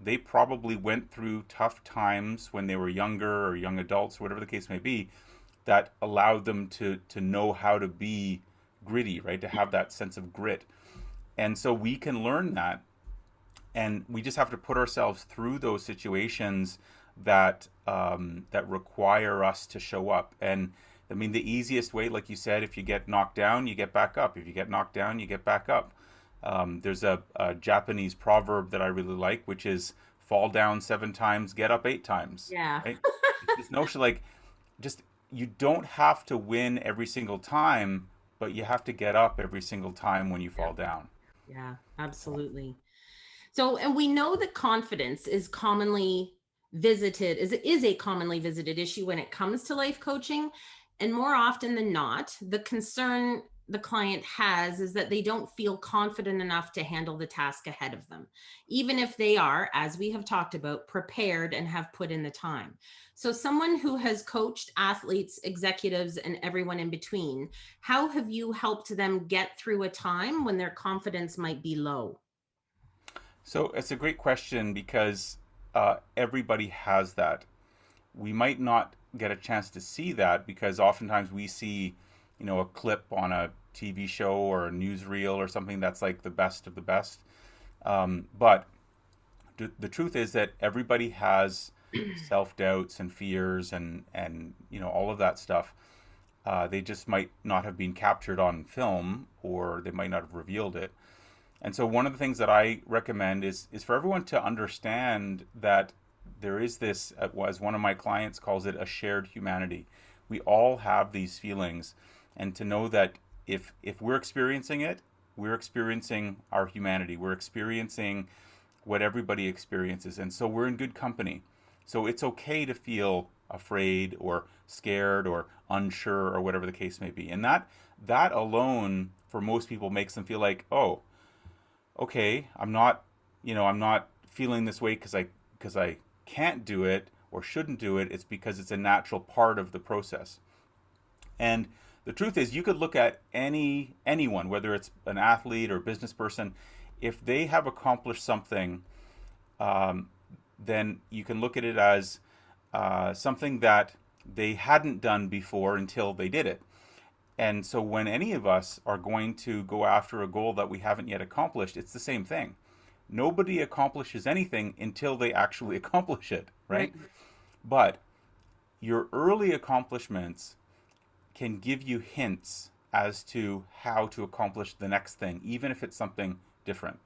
they probably went through tough times when they were younger or young adults, or whatever the case may be, that allowed them to know how to be gritty, right? To have that sense of grit. And so we can learn that, and we just have to put ourselves through those situations that require us to show up. And I mean, the easiest way, like you said, if you get knocked down, you get back up. If you get knocked down, you get back up. There's a Japanese proverb that I really like, which is fall down 7 times, get up 8 times. Yeah. Right? It's this notion, like, just you don't have to win every single time, but you have to get up every single time when you Yeah. fall down. Yeah, absolutely. So, and we know that confidence is commonly visited, is a commonly visited issue when it comes to life coaching. And more often than not, the concern the client has is that they don't feel confident enough to handle the task ahead of them, even if they are, as we have talked about, prepared and have put in the time. So, someone who has coached athletes, executives, and everyone in between, how have you helped them get through a time when their confidence might be low? So it's a great question because everybody has that. We might not get a chance to see that because oftentimes we see, a clip on a TV show or a newsreel or something that's like the best of the best. But the truth is that everybody has self doubts and fears and all of that stuff. They just might not have been captured on film, or they might not have revealed it. And so one of the things that I recommend is for everyone to understand that there is this, as one of my clients calls it, a shared humanity. We all have these feelings, and to know that if we're experiencing it, we're experiencing our humanity. We're experiencing what everybody experiences, and so we're in good company. So it's okay to feel afraid or scared or unsure or whatever the case may be. And that alone for most people makes them feel like, oh, okay, I'm not feeling this way because I can't do it or shouldn't do it. It's because it's a natural part of the process. And the truth is, you could look at anyone, whether it's an athlete or a business person, if they have accomplished something, then you can look at it as something that they hadn't done before until they did it. And so when any of us are going to go after a goal that we haven't yet accomplished, it's the same thing. Nobody accomplishes anything until they actually accomplish it, right? Right. But your early accomplishments can give you hints as to how to accomplish the next thing, even if it's something different.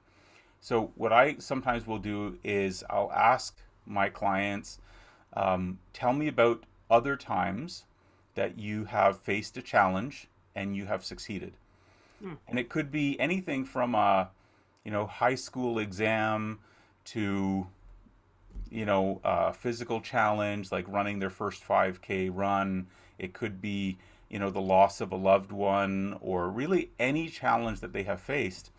So what I sometimes will do is I'll ask my clients, tell me about other times that you have faced a challenge and you have succeeded. Hmm. And it could be anything from a high school exam to physical challenge like running their first 5K run. It could be, the loss of a loved one, or really any challenge that they have faced.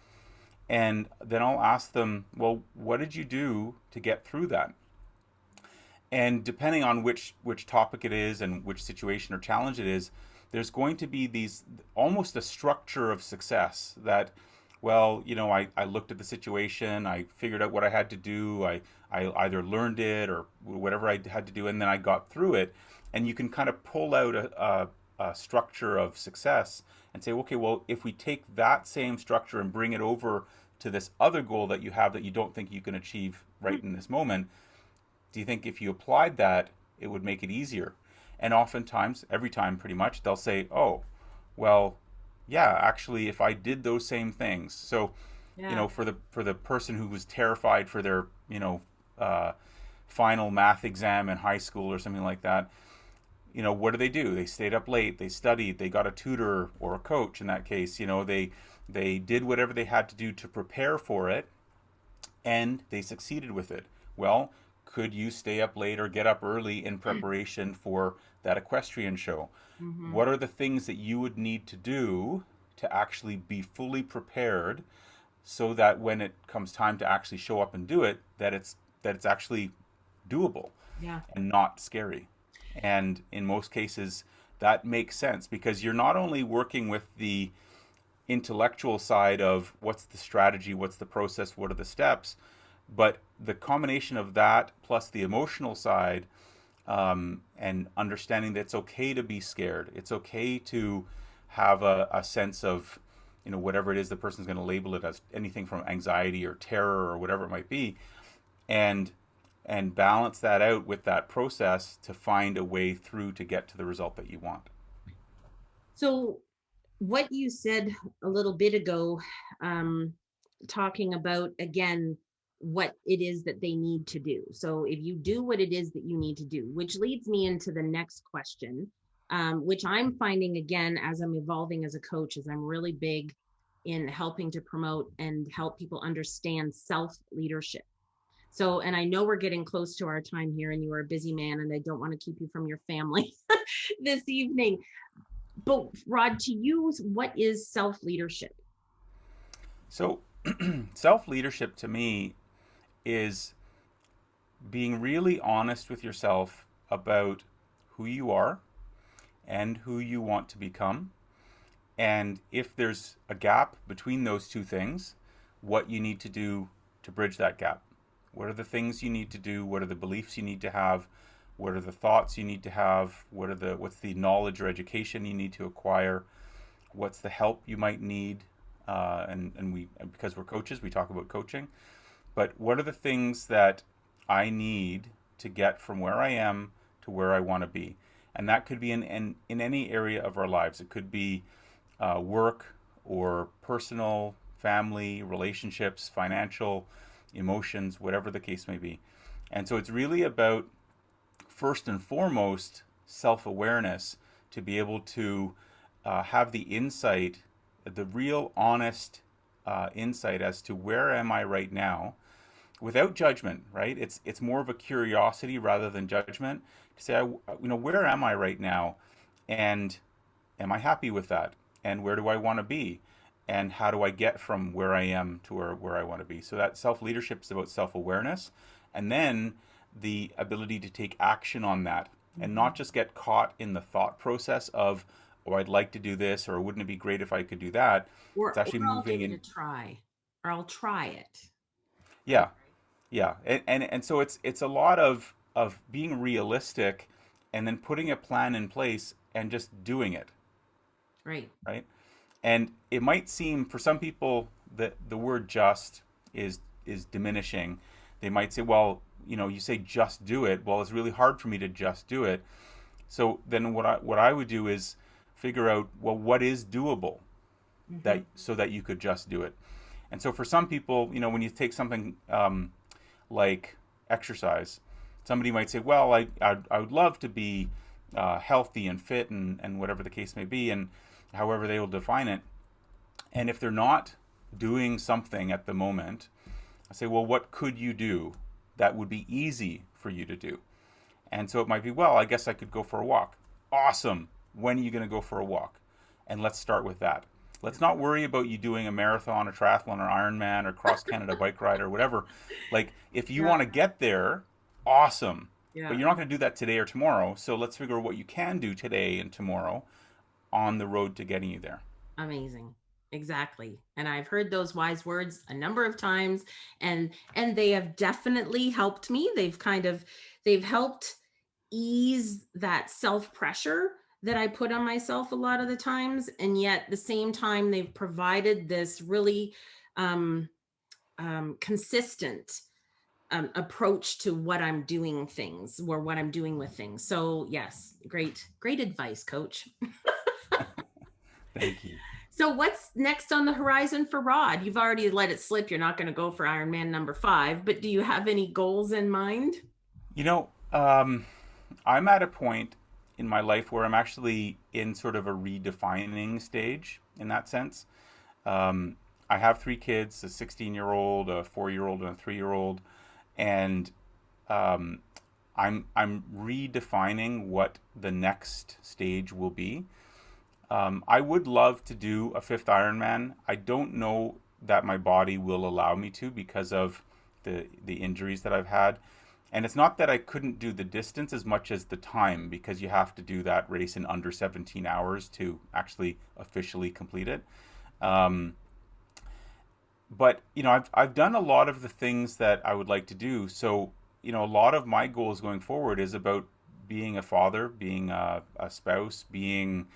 And then I'll ask them, well, what did you do to get through that? And depending on which topic it is and which situation or challenge it is, there's going to be these almost a structure of success that, well, I looked at the situation, I figured out what I had to do, I either learned it or whatever I had to do, and then I got through it. And you can kind of pull out a structure of success and say, okay, well, if we take that same structure and bring it over to this other goal that you have that you don't think you can achieve right in this moment, do you think if you applied that, it would make it easier? And oftentimes, every time pretty much, they'll say, oh, well, yeah, actually, if I did those same things. So, Yeah. for the person who was terrified for their, uh, final math exam in high school or something like that, what do? They stayed up late, they studied, they got a tutor or a coach in that case. They did whatever they had to do to prepare for it, and they succeeded with it. Well, could you stay up late or get up early in preparation for that equestrian show? Hmm. What are the things that you would need to do to actually be fully prepared, so that when it comes time to actually show up and do it, that it's actually doable Yeah. and not scary? And in most cases, that makes sense, because you're not only working with the intellectual side of what's the strategy, what's the process, what are the steps, but the combination of that plus the emotional side, and understanding that it's okay to be scared, it's okay to have a sense of, whatever it is the person's going to label it as, anything from anxiety or terror or whatever it might be, and balance that out with that process to find a way through to get to the result that you want. So, what you said a little bit ago, um, talking about again what it is that they need to do. So, if you do what it is that you need to do, which leads me into the next question, which I'm finding again as I'm evolving as a coach, is I'm really big in helping to promote and help people understand self leadership. So, and I know we're getting close to our time here, and you are a busy man, and I don't want to keep you from your family this evening. But Rod, to you, what is self leadership? So, self leadership to me is being really honest with yourself about who you are and who you want to become. And if there's a gap between those two things, what you need to do to bridge that gap. What are the things you need to do? What are the beliefs you need to have? What are the thoughts you need to have? What's the knowledge or education you need to acquire? What's the help you might need? And we, because we're coaches, we talk about coaching. But what are the things that I need to get from where I am to where I want to be? And that could be in any area of our lives. It could be work or personal, family, relationships, financial, emotions, whatever the case may be. And so it's really about, first and foremost, self awareness, to be able to have the insight, the real honest insight as to where am I right now, without judgment, right? It's more of a curiosity rather than judgment, to say, where am I right now, and am I happy with that, and where do I want to be, and how do I get from where I am to where I want to be. So that self leadership is about self awareness, and then the ability to take action on that, and Mhm. not just get caught in the thought process of, oh, I'd like to do this, or wouldn't it be great if I could do that. It's Or actually I'll moving give it a in. try, or I'll try it. Right. Yeah, yeah, and so it's a lot of being realistic, and then putting a plan in place and just doing it, Right. right? And it might seem for some people that the word just is diminishing. They might say, well, you say just do it. Well, it's really hard for me to just do it. So then what I would do is figure out, well, what is doable, Hmm. that so that you could just do it. And so for some people, when you take something like exercise, somebody might say, well, I would love to be healthy and fit, and whatever the case may be, and however they will define it. And if they're not doing something at the moment, I say, well, what could you do that would be easy for you to do. And so it might be, well, I guess I could go for a walk. Awesome. When are you going to go for a walk? And let's start with that. Let's not worry about you doing a marathon, a triathlon, or Ironman, or cross Canada bike ride, or whatever. Like, if you Yeah. want to get there, awesome. But Yeah. you're not going to do that today or tomorrow. So let's figure out what you can do today and tomorrow on the road to getting you there. Amazing. Exactly. And I've heard those wise words a number of times, and they have definitely helped me. They've helped ease that self-pressure that I put on myself a lot of the times, and yet at the same time they've provided this really um consistent approach to what I'm doing things or what I'm doing with things. So yes, great advice, coach. Thank you. So what's next on the horizon for Rod? You've already let it slip. You're not going to go for Ironman number 5, but do you have any goals in mind? You know, I'm at a point in my life where I'm actually in sort of a redefining stage in that sense. Um, I have 3 kids, a 16-year-old, a 4-year-old, and a 3-year-old, and um, I'm redefining what the next stage will be. I would love to do a fifth Ironman. I don't know that my body will allow me to because of the injuries that I've had. And it's not that I couldn't do the distance as much as the time, because you have to do that race in under 17 hours to actually officially complete it. Um, but I've done a lot of the things that I would like to do. So a lot of my goals going forward is about being a father, being a spouse, being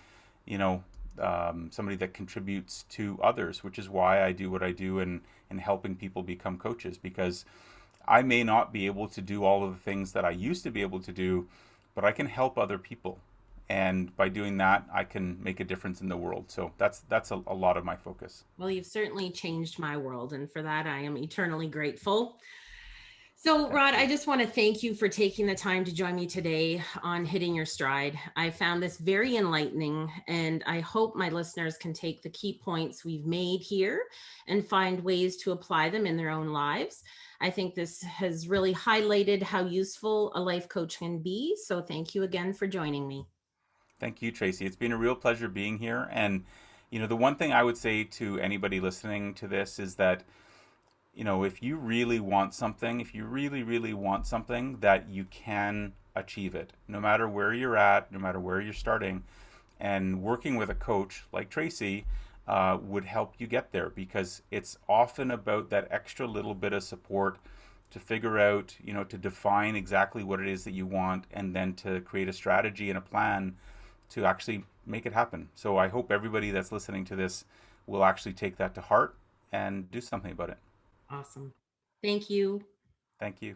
you know somebody that contributes to others, which is why I do what I do, and helping people become coaches, because I may not be able to do all of the things that I used to be able to do, but I can help other people. And by doing that, I can make a difference in the world. So that's a lot of my focus. Well, you've certainly changed my world, and for that I am eternally grateful. So, Thank Rod, I you. just want to thank you for taking the time to join me today on Hitting Your Stride. I found this very enlightening, and I hope my listeners can take the key points we've made here and find ways to apply them in their own lives. I think this has really highlighted how useful a life coach can be. So, thank you again for joining me. Thank you, Tracy. It's been a real pleasure being here. And the one thing I would say to anybody listening to this is that if you really want something, if you really, really want something, that you can achieve it, no matter where you're at, no matter where you're starting. And working with a coach like Tracy would help you get there, because it's often about that extra little bit of support to figure out, to define exactly what it is that you want, and then to create a strategy and a plan to actually make it happen. So I hope everybody that's listening to this will actually take that to heart and do something about it. Awesome. Thank you. Thank you.